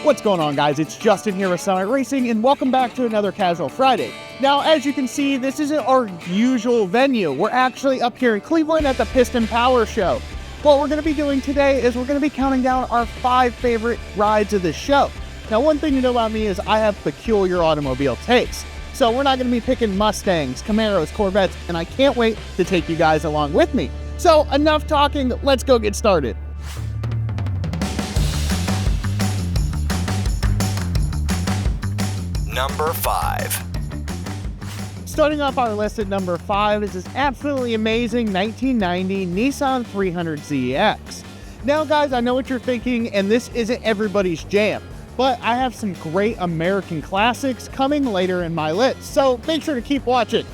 What's going on, guys? It's Justin here with Summit Racing, and welcome back to another Casual Friday. Now, as you can see, this isn't our usual venue. We're actually up here in Cleveland at the Piston Power Show. What we're going to be doing today is we're going to be counting down our 5 favorite rides of the show. Now, one thing you know about me is I have peculiar automobile tastes. So we're not going to be picking Mustangs, Camaros, Corvettes, and I can't wait to take you guys along with me. So enough talking, let's go get started. Number 5. Starting off our list at number 5 is this absolutely amazing 1990 Nissan 300ZX. Now guys, I know what you're thinking, and this isn't everybody's jam, but I have some great American classics coming later in my list, so make sure to keep watching.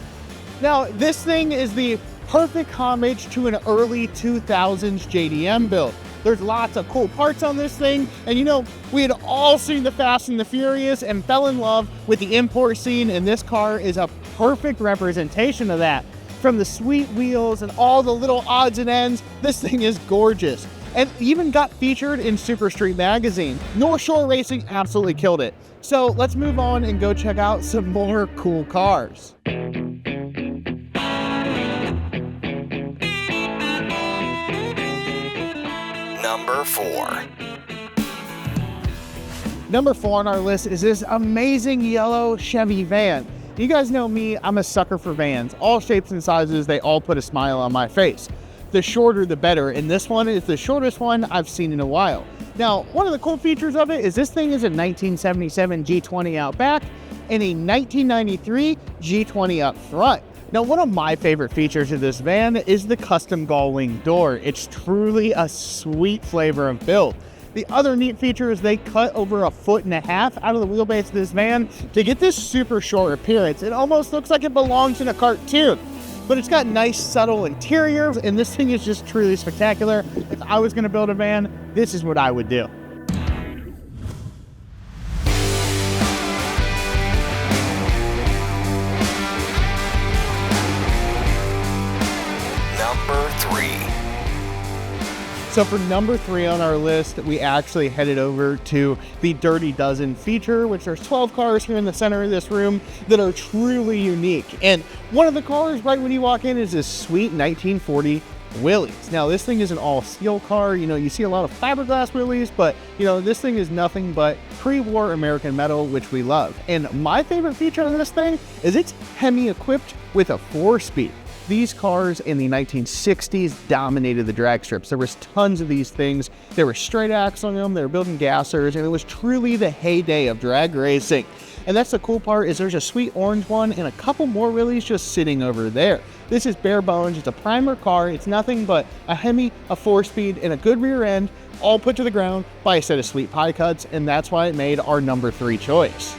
Now, this thing is the perfect homage to an early 2000s JDM build. There's lots of cool parts on this thing, and you know, we had all seen the Fast and the Furious and fell in love with the import scene, and this car is a perfect representation of that. From the sweet wheels and all the little odds and ends, this thing is gorgeous. And even got featured in Super Street magazine. North Shore Racing absolutely killed it. So let's move on and go check out some more cool cars. Number 4. Number 4 on our list is this amazing yellow Chevy van. You guys know me, I'm a sucker for vans. All shapes and sizes, they all put a smile on my face. The shorter, the better, and this one is the shortest one I've seen in a while. Now, one of the cool features of it is this thing is a 1977 G20 out back and a 1993 G20 up front. Now, one of my favorite features of this van is the custom gull wing door. It's truly a sweet flavor of build. The other neat feature is they cut over 1.5 feet out of the wheelbase of this van to get this super short appearance. It almost looks like it belongs in a cartoon, but it's got nice subtle interiors, and this thing is just truly spectacular. If I was gonna build a van, this is what I would do. Number 3. So for number 3 on our list, we actually headed over to the Dirty Dozen feature, which there's 12 cars here in the center of this room that are truly unique. And one of the cars right when you walk in is this sweet 1940 Willies. Now this thing is an all steel car. You know, you see a lot of fiberglass Willies, but you know, this thing is nothing but pre-war American metal, which we love. And my favorite feature of this thing is it's Hemi equipped with a 4-speed. These cars in the 1960s dominated the drag strips. There was tons of these things. There were straight axle on them, they were building gassers, and it was truly the heyday of drag racing. And that's the cool part, is there's a sweet orange one and a couple more Willies just sitting over there. This is bare bones, it's a primer car, it's nothing but a Hemi, a 4-speed, and a good rear end, all put to the ground by a set of sweet pie cuts, and that's why it made our number 3 choice.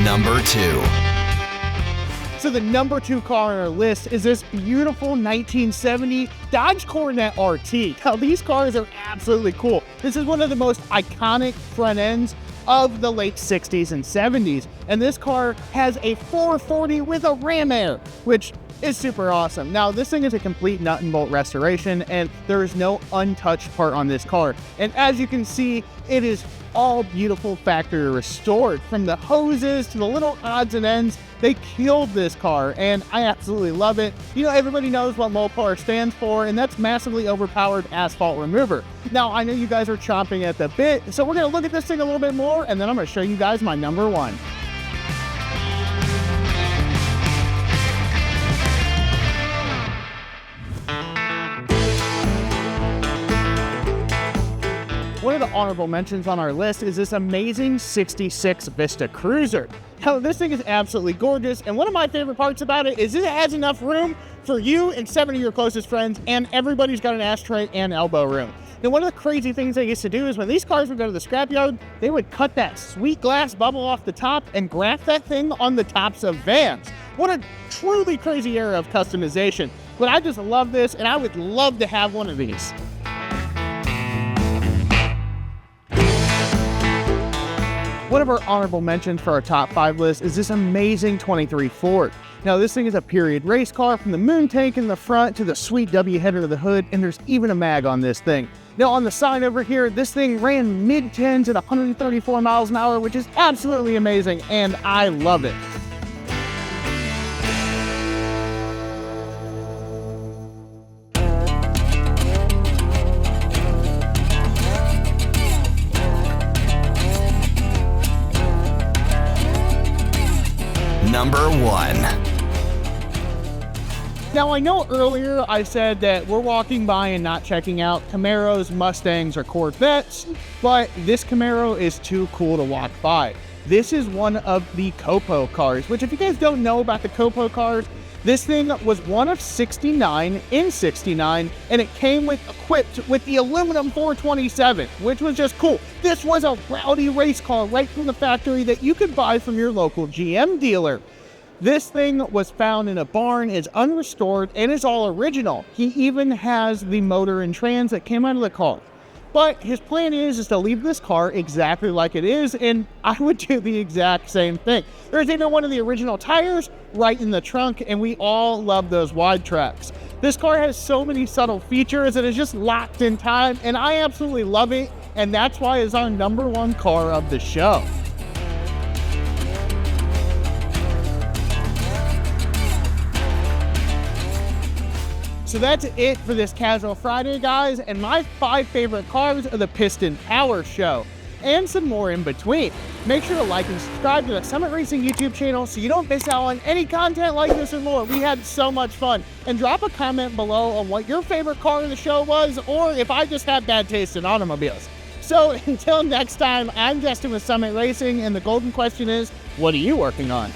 Number 2. So the number 2 car on our list is this beautiful 1970 Dodge Coronet RT. Now these cars are absolutely cool. This is one of the most iconic front ends of the late 60s and 70s. And this car has a 440 with a ram air, which is super awesome. Now this thing is a complete nut and bolt restoration, and there is no untouched part on this car. And as you can see, it is all beautiful factory restored. From the hoses to the little odds and ends, they killed this car, and I absolutely love it. You know, everybody knows what Mopar stands for, and that's massively overpowered asphalt remover. Now, I know you guys are chomping at the bit, so we're gonna look at this thing a little bit more, and then I'm gonna show you guys my number 1. One of the honorable mentions on our list is this amazing 66 Vista Cruiser. Now, this thing is absolutely gorgeous, and one of my favorite parts about it is it has enough room for you and 7 of your closest friends, and everybody's got an ashtray and elbow room. Now, one of the crazy things they used to do is when these cars would go to the scrapyard, they would cut that sweet glass bubble off the top and graft that thing on the tops of vans. What a truly crazy era of customization. But I just love this, and I would love to have one of these. One of our honorable mentions for our top 5 list is this amazing 23 Ford. Now this thing is a period race car, from the moon tank in the front to the sweet W header to the hood, and there's even a mag on this thing. Now on the side over here, this thing ran mid-10s at 134 miles an hour, which is absolutely amazing, and I love it. Number 1. Now I know earlier I said that we're walking by and not checking out Camaros, Mustangs, or Corvettes, but this Camaro is too cool to walk by. This is one of the COPO cars, which if you guys don't know about the COPO cars, this thing was one of 69 in 69, and it came equipped with the aluminum 427, which was just cool. This was a rowdy race car right from the factory that you could buy from your local GM dealer. This thing was found in a barn, is unrestored, and is all original. He even has the motor and trans that came out of the car. But his plan is to leave this car exactly like it is, and I would do the exact same thing. There's even one of the original tires right in the trunk, and we all love those wide tracks. This car has so many subtle features and is just locked in time, and I absolutely love it, and that's why it's our number 1 car of the show. So that's it for this Casual Friday, guys, and my 5 favorite cars of the Piston Power Show, and some more in between. Make sure to like and subscribe to the Summit Racing YouTube channel so you don't miss out on any content like this and more. We had so much fun. And drop a comment below on what your favorite car of the show was, or if I just have bad taste in automobiles. So until next time, I'm Justin with Summit Racing, and the golden question is, what are you working on?